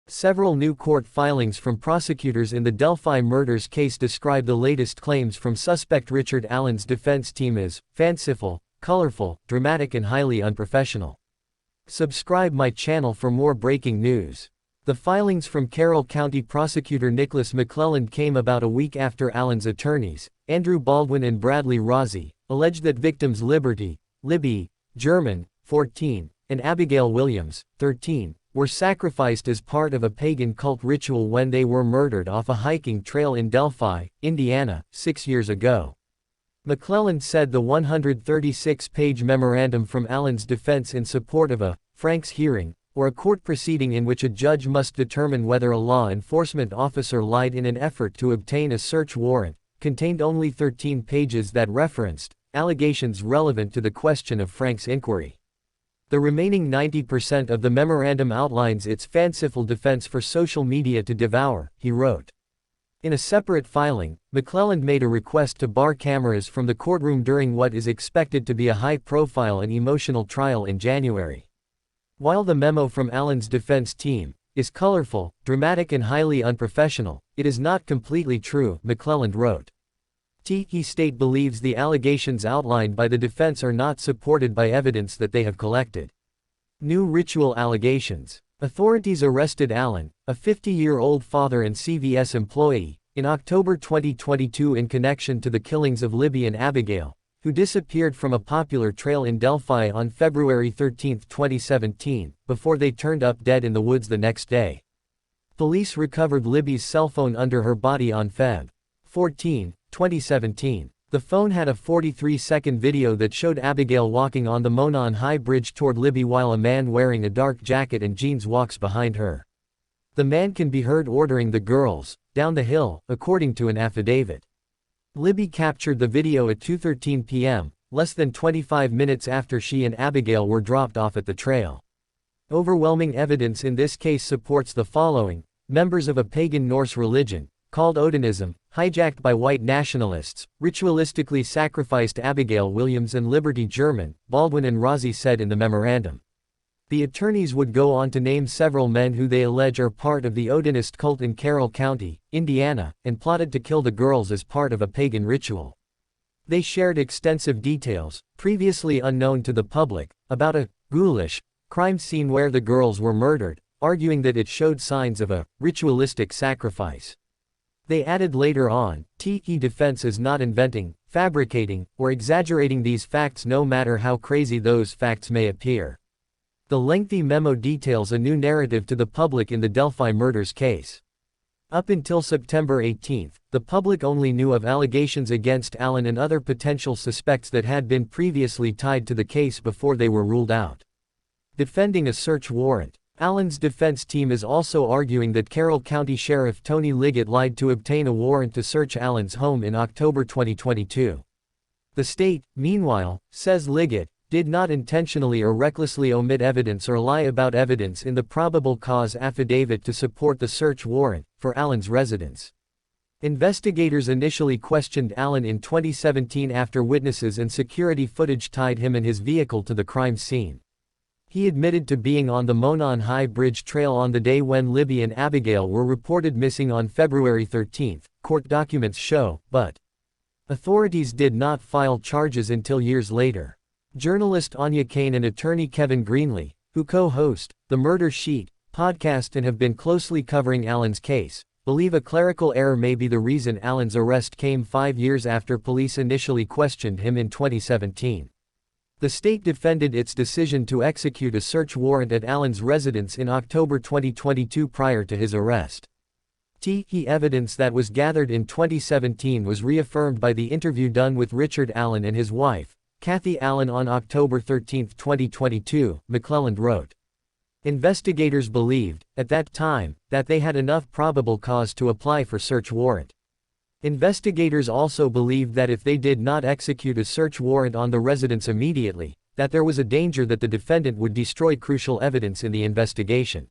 Several new court filings from prosecutors in the Delphi murders case describe the latest claims from suspect Richard Allen's defense team as fanciful, colorful, dramatic and highly unprofessional. Subscribe my channel for more breaking news. The filings from Carroll County Prosecutor Nicholas McClelland came about a week after Allen's attorneys, Andrew Baldwin and Bradley Rossi, alleged that victims Libby, German, 14, and Abigail Williams, 13, were sacrificed as part of a pagan cult ritual when they were murdered off a hiking trail in Delphi, Indiana, 6 years ago. McClelland said the 136-page memorandum from Allen's defense in support of a Frank's hearing, or a court proceeding in which a judge must determine whether a law enforcement officer lied in an effort to obtain a search warrant, contained only 13 pages that referenced allegations relevant to the question of Frank's inquiry. The remaining 90% of the memorandum outlines its fanciful defense for social media to devour, he wrote. In a separate filing, McClelland made a request to bar cameras from the courtroom during what is expected to be a high-profile and emotional trial in January. While the memo from Allen's defense team is colorful, dramatic and highly unprofessional, it is not completely true, McClelland wrote. The state believes the allegations outlined by the defense are not supported by evidence that they have collected. New ritual allegations. Authorities arrested Allen, a 50-year-old father and CVS employee, in October 2022 in connection to the killings of Libby and Abigail, who disappeared from a popular trail in Delphi on February 13, 2017, before they turned up dead in the woods the next day. Police recovered Libby's cell phone under her body on Feb. 14, 2017. The phone had a 43-second video that showed Abigail walking on the Monon High Bridge toward Libby while a man wearing a dark jacket and jeans walks behind her. The man can be heard ordering the girls down the hill, according to an affidavit. Libby captured the video at 2:13 p.m., less than 25 minutes after she and Abigail were dropped off at the trail. Overwhelming evidence in this case supports the following: members of a pagan Norse religion, called Odinism, hijacked by white nationalists, ritualistically sacrificed Abigail Williams and Liberty German, Baldwin and Rossi said in the memorandum. The attorneys would go on to name several men who they allege are part of the Odinist cult in Carroll County, Indiana, and plotted to kill the girls as part of a pagan ritual. They shared extensive details, previously unknown to the public, about a ghoulish crime scene where the girls were murdered, arguing that it showed signs of a ritualistic sacrifice. They added later on, the defense is not inventing, fabricating, or exaggerating these facts no matter how crazy those facts may appear. The lengthy memo details a new narrative to the public in the Delphi murders case. Up until September 18, the public only knew of allegations against Allen and other potential suspects that had been previously tied to the case before they were ruled out. Defending a search warrant. Allen's defense team is also arguing that Carroll County Sheriff Tony Liggett lied to obtain a warrant to search Allen's home in October 2022. The state, meanwhile, says Liggett did not intentionally or recklessly omit evidence or lie about evidence in the probable cause affidavit to support the search warrant for Allen's residence. Investigators initially questioned Allen in 2017 after witnesses and security footage tied him and his vehicle to the crime scene. He admitted to being on the Monon High Bridge Trail on the day when Libby and Abigail were reported missing on February 13, court documents show, but authorities did not file charges until years later. Journalist Anya Kane and attorney Kevin Greenlee, who co-host The Murder Sheet podcast and have been closely covering Allen's case, believe a clerical error may be the reason Allen's arrest came 5 years after police initially questioned him in 2017. The state defended its decision to execute a search warrant at Allen's residence in October 2022 prior to his arrest. Evidence that was gathered in 2017 was reaffirmed by the interview done with Richard Allen and his wife, Kathy Allen on October 13, 2022, McClelland wrote. Investigators believed, at that time, that they had enough probable cause to apply for search warrant. Investigators also believed that if they did not execute a search warrant on the residence immediately, that there was a danger that the defendant would destroy crucial evidence in the investigation.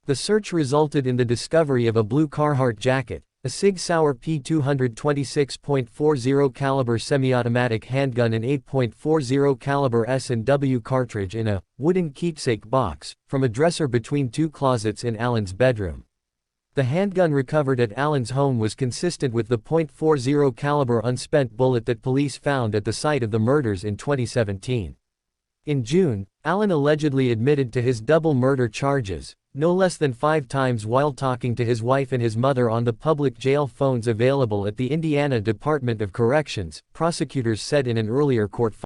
The search resulted in the discovery of a blue Carhartt jacket, A Sig Sauer P226.40 caliber semi-automatic handgun and 8.40 caliber S&W cartridge in a wooden keepsake box from a dresser between two closets in Allen's bedroom. The handgun recovered at Allen's home was consistent with the .40 caliber unspent bullet that police found at the site of the murders in 2017. In June, Allen allegedly admitted to his double murder charges, no less than 5 times while talking to his wife and his mother on the public jail phones available at the Indiana Department of Corrections, prosecutors said in an earlier court filing.